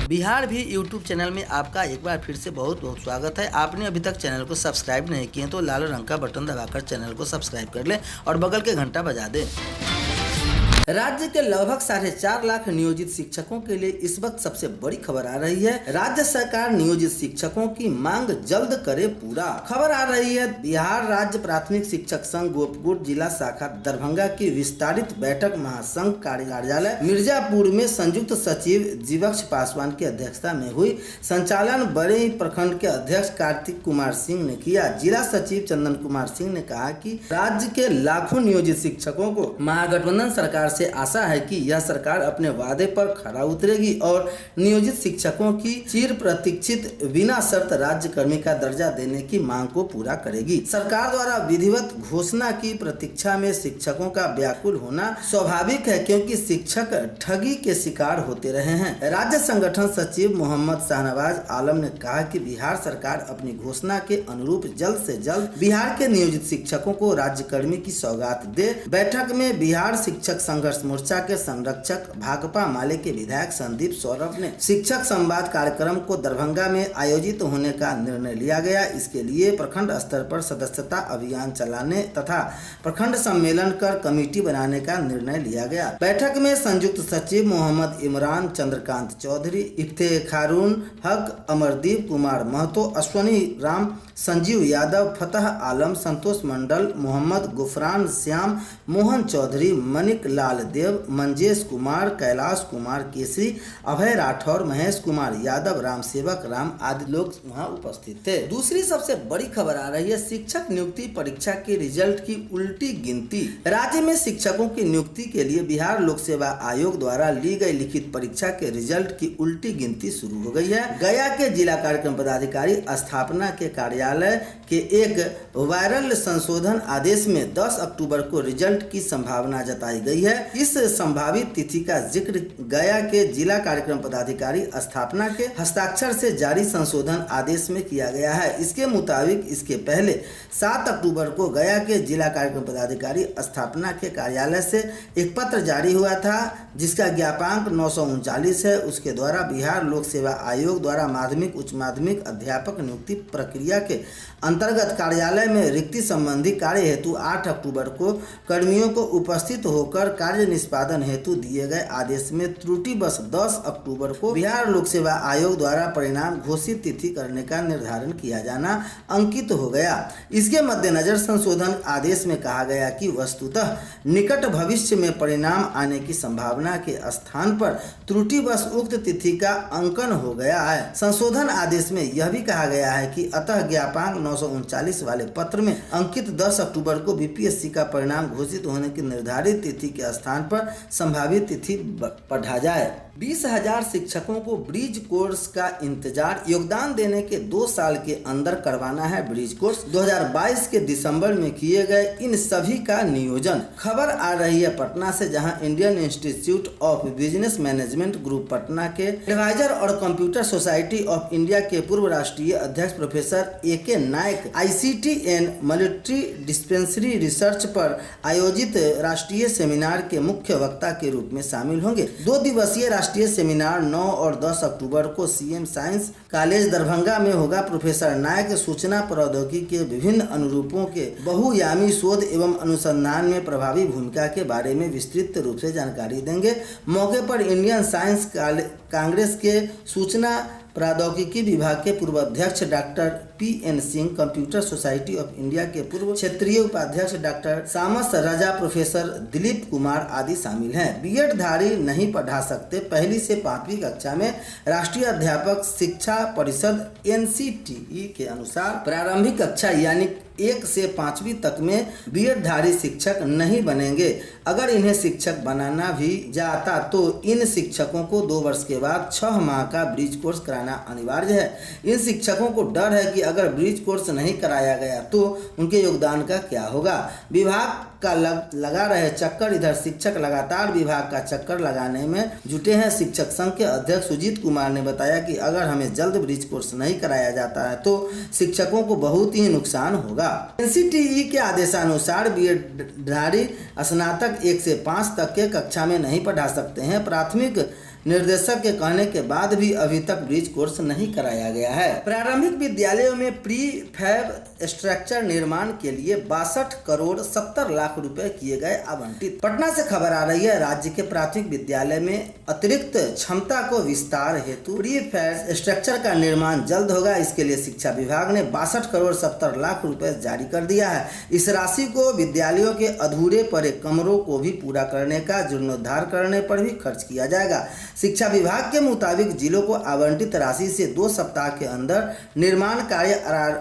बिहार भी YouTube channel में आपका एक बार फिर से बहुत बहुत स्वागत है। आपने अभी तक चैनल को सब्सक्राइब नहीं किए तो लाल रंग का बटन दबाकर चैनल को सब्सक्राइब कर लें और बगल के घंटा बजा दें। राज्य के लगभग 4.5 लाख नियोजित शिक्षकों के लिए इस वक्त सबसे बड़ी खबर आ रही है। राज्य सरकार नियोजित शिक्षकों की मांग जल्द करे पूरा। खबर आ रही है बिहार राज्य प्राथमिक शिक्षक संघ गोपगुट जिला शाखा दरभंगा की विस्तारित बैठक महासंघ कार्यालय मिर्जापुर में संयुक्त सचिव जीवक्ष पासवान की अध्यक्षता में हुई। संचालन बड़े प्रखंड के अध्यक्ष कार्तिक कुमार सिंह ने किया। जिला सचिव चंदन कुमार सिंह ने कहा कि राज्य के लाखों नियोजित शिक्षकों को महागठबंधन सरकार से आशा है कि यह सरकार अपने वादे पर खरा उतरेगी और नियोजित शिक्षकों की चिर प्रतीक्षित बिना शर्त राज्य कर्मी का दर्जा देने की मांग को पूरा करेगी। सरकार द्वारा विधिवत घोषणा की प्रतीक्षा में शिक्षकों का व्याकुल होना स्वाभाविक है, क्योंकि शिक्षक ठगी के शिकार होते रहे हैं। राज्य संगठन सचिव मोहम्मद शाहनवाज आलम ने कहा कि बिहार सरकार अपनी घोषणा के अनुरूप जल्द से जल्द बिहार के नियोजित शिक्षकों को राज्य कर्मी की सौगात दे। बैठक में बिहार शिक्षक संघर्ष मोर्चा के संरक्षक भाकपा माले के विधायक संदीप सौरभ ने शिक्षक संवाद कार्यक्रम को दरभंगा में आयोजित होने का निर्णय लिया गया। इसके लिए प्रखंड स्तर पर सदस्यता अभियान चलाने तथा प्रखंड सम्मेलन कर कमेटी बनाने का निर्णय लिया गया। बैठक में संयुक्त सचिव मोहम्मद इमरान, चंद्रकांत चौधरी, इफ्तेखारुन हक, अमरदीप कुमार महतो, अश्वनी राम, संजीव यादव, फतह आलम, संतोष मंडल, मोहम्मद गुफरान श्याम, मोहन चौधरी, मनिक लाल देव, मंजेश कुमार, कैलाश कुमार केसरी, अभय राठौर, महेश कुमार यादव, राम सेवक राम आदि लोग वहां उपस्थित थे। दूसरी सबसे बड़ी खबर आ रही है शिक्षक नियुक्ति परीक्षा के रिजल्ट की उल्टी गिनती। राज्य में शिक्षकों की नियुक्ति के लिए बिहार लोक सेवा आयोग द्वारा ली गई लिखित परीक्षा के रिजल्ट की उल्टी गिनती शुरू हो गई है। गया के जिला कार्यक्रम पदाधिकारी स्थापना के कार्यालय के एक वायरल संशोधन आदेश में 10 अक्टूबर को रिजल्ट की संभावना जताई गई है। इस संभावित तिथि का जिक्र गया के जिला कार्यक्रम पदाधिकारी स्थापना के हस्ताक्षर से जारी संशोधन आदेश में किया गया है। इसके मुताबिक इसके पहले 7 अक्टूबर को गया के जिला कार्यक्रम पदाधिकारी स्थापना के कार्यालय से एक पत्र जारी हुआ था, जिसका ज्ञापांक 939 है। उसके द्वारा बिहार लोक सेवा आयोग द्वारा माध्यमिक उच्च माध्यमिक अध्यापक नियुक्ति प्रक्रिया के अंतर्गत कार्यालय में रिक्ति संबंधी कार्य हेतु 8 अक्टूबर को कर्मियों को उपस्थित होकर कार्य निष्पादन हेतु दिए गए आदेश में त्रुटिवश 10 अक्टूबर को बिहार लोक सेवा आयोग द्वारा परिणाम घोषित तिथि करने का निर्धारण किया जाना अंकित हो गया। इसके मद्देनजर संशोधन आदेश में कहा गया कि वस्तुतः निकट भविष्य में परिणाम आने की संभावना के स्थान पर त्रुटिवश उक्त तिथि का अंकन हो गया है। संशोधन आदेश में यह भी कहा गया है कि अतः ज्ञापांक 939 वाले पत्र में अंकित 10 अक्टूबर को बीपीएससी का परिणाम घोषित होने की निर्धारित तिथि के स्थान पर संभावित तिथि पढ़ा जाए। 20,000 शिक्षकों को ब्रिज कोर्स का इंतजार। योगदान देने के 2 साल के अंदर करवाना है ब्रिज कोर्स। 2022 के दिसंबर में किए गए इन सभी का नियोजन। खबर आ रही है पटना से, जहां Indian institute of business management group Patna के एडवाइजर और कंप्यूटर सोसाइटी ऑफ इंडिया के पूर्व राष्ट्रीय अध्यक्ष professor AK Nayak ICT and military dispensary research पर आयोजित राष्ट्रीय सेमिनार के मुख्य वक्ता के रूप में शामिल होंगे। 2 दिवसीय राष्ट्रीय सेमिनार 9 और 10 अक्टूबर को CM साइंस कॉलेज दरभंगा में होगा। प्रोफेसर नायक सूचना प्रौद्योगिकी के विभिन्न अनुरूपों के बहुआयामी शोध एवं अनुसंधान में प्रभावी भूमिका के बारे में विस्तृत रूप से जानकारी देंगे। मौके पर इंडियन साइंस कांग्रेस के सूचना प्रौद्योगिकी विभाग के पूर्व अध्यक्ष doctor PN Singh, computer society of India के पूर्व क्षेत्रीय उपाध्यक्ष डॉक्टर सामस राजा, प्रोफेसर दिलीप कुमार आदि शामिल हैं। बीएड धारी नहीं पढ़ा सकते। 1ली से 5वीं कक्षा में राष्ट्रीय अध्यापक शिक्षा परिषद NCTE के अनुसार प्रारंभिक कक्षा यानी 1 से 5वीं तक में बीएड धारी शिक्षक नहीं बनेंगे। अगर इन्हें शिक्षक बनाना भी जाता तो इन शिक्षकों को 2 वर्ष के बाद 6 माह का ब्रिज कोर्स कराना अनिवार्य है। इन शिक्षकों को डर है कि अगर ब्रिज कोर्स नहीं कराया गया तो उनके योगदान का क्या होगा। विभाग का लगा रहे चक्कर, इधर शिक्षक लगातार विभाग का चक्कर लगाने में जुटे हैं। शिक्षक संघ के अध्यक्ष सुजीत कुमार ने बताया कि अगर हमें जल्द ब्रिज कोर्स नहीं कराया जाता है तो शिक्षकों को बहुत ही नुकसान होगा। NCTE के आदेशानुसार बीएड धारी स्नातक 1 से 5 तक के कक्षा में नहीं पढ़ा सकते हैं। प्राथमिक निर्देशक के कहने के बाद भी अभी तक ब्रिज कोर्स नहीं कराया गया है। प्रारंभिक विद्यालयों में प्री फैब स्ट्रक्चर निर्माण के लिए 62 करोड़ 70 लाख रुपए किए गए आवंटित। पटना से खबर आ रही है, राज्य के प्राथमिक विद्यालय में अतिरिक्त क्षमता को विस्तार हेतु प्री फैब स्ट्रक्चर का निर्माण जल्द होगा। इसके लिए शिक्षा विभाग ने 62 करोड़ 70 लाख रुपए जारी कर दिया है। इस राशि को विद्यालयों के अधूरे पड़े कमरों को भी पूरा करने का जीर्णोद्धार करने पर भी खर्च किया जाएगा। शिक्षा विभाग के मुताबिक जिलों को आवंटित राशि से 2 सप्ताह के अंदर निर्माण कार्य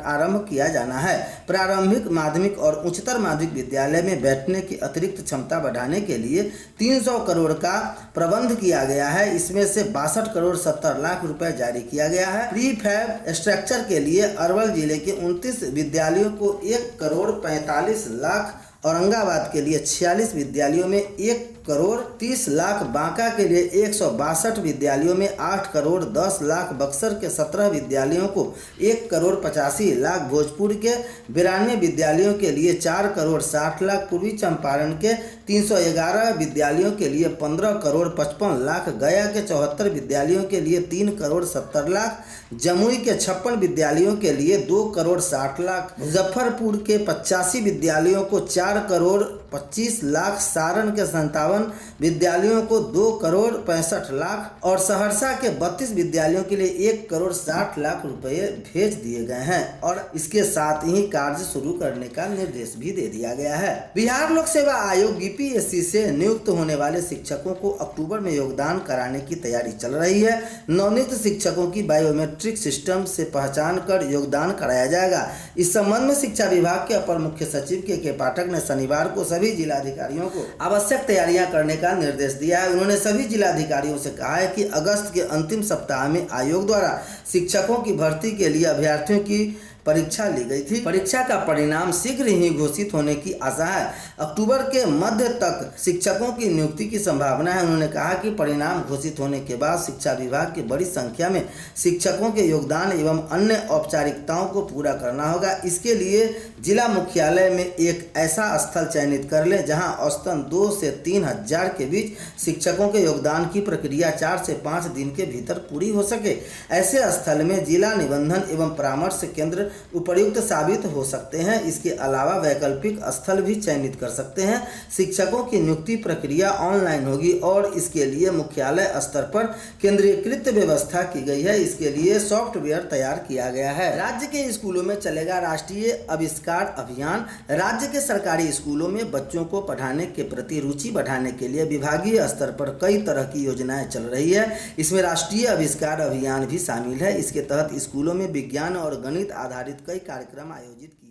आरंभ किया जाना है। प्रारंभिक, माध्यमिक और उच्चतर माध्यमिक विद्यालय में बैठने की अतिरिक्त क्षमता बढ़ाने के लिए 300 करोड़ का प्रबंध किया गया है। इसमें से 62 करोड़ 70 लाख रुपए जारी किया गया है। प्री फैब स्ट्रक्चर के लिए अरवल जिले के 29 विद्यालयों को 1 करोड़ 45 लाख, औरंगाबाद के लिए 46 विद्यालयों में 1 करोड़ 30 लाख, बांका के लिए 162 विद्यालयों में 8 करोड़ 10 लाख, बक्सर के 17 विद्यालयों को 1 करोड़ 85 लाख, भोजपुर के 92 विद्यालयों के लिए 4 करोड़ 60 लाख, पूर्वी चंपारण के 311 विद्यालयों के लिए 15 करोड़ 55 लाख, गया के 74 विद्यालयों के लिए 3 करोड़ 70 लाख, जमुई के 56 विद्यालयों के लिए 2 करोड़ 60 लाख, मुजफ्फरपुर के 85 विद्यालयों को 4 करोड़ 25 लाख, सारण के 57 विद्यालयों को 2 करोड़ 65 लाख और सहरसा के 32 विद्यालयों के लिए 1 करोड़ 60 लाख रुपए भेज दिए गए हैं और इसके साथ ही कार्य शुरू करने का निर्देश भी दे दिया गया है। बिहार लोक सेवा आयोग बीपीएससी से नियुक्त होने वाले शिक्षकों को अक्टूबर में योगदान कराने की तैयारी चल रही है। नवनियुक्त शिक्षकों की बायोमेट्रिक सिस्टम से पहचान कर योगदान कराया जाएगा। इस संबंध में शिक्षा विभाग के अपर मुख्य सचिव के पाठक ने शनिवार को सभी जिलाधिकारियों को आवश्यक तैयारियां करने का निर्देश दिया है। उन्होंने सभी जिलाधिकारियों से कहा है कि अगस्त के अंतिम सप्ताह में आयोग द्वारा शिक्षकों की भर्ती के लिए अभ्यर्थियों की परीक्षा ली गई थी। परीक्षा का परिणाम शीघ्र ही घोषित होने की आशा है। अक्टूबर के मध्य तक शिक्षकों की नियुक्ति की संभावना है। उन्होंने कहा कि परिणाम घोषित होने के बाद शिक्षा विभाग की बड़ी संख्या में शिक्षकों के योगदान एवं अन्य औपचारिकताओं को पूरा करना होगा। इसके लिए जिला मुख्यालय में एक ऐसा स्थल चयनित कर ले जहां औसतन 2 से 3 हजार के बीच शिक्षकों के योगदान की प्रक्रिया 4 से 5 दिन के भीतर पूरी हो सके। ऐसे स्थल में जिला निबंधन एवं परामर्श केंद्र उपयुक्त साबित हो सकते हैं। इसके अलावा वैकल्पिक स्थल भी चयनित कर सकते हैं। शिक्षकों की नियुक्ति प्रक्रिया ऑनलाइन होगी और इसके लिए मुख्यालय स्तर पर केंद्रीकृत व्यवस्था की गई है। इसके लिए सॉफ्टवेयर तैयार किया गया है। राज्य के स्कूलों में चलेगा राष्ट्रीय आविष्कार अभियान। राज्य के सरकारी स्कूलों में बच्चों को पढ़ाने के प्रति रुचि बढ़ाने के लिए विभागीय स्तर पर कई तरह की योजनाएं चल रही है। इसमें राष्ट्रीय आविष्कार अभियान भी शामिल है। इसके तहत स्कूलों में विज्ञान और गणित आधारित कई कार्यक्रम आयोजित किए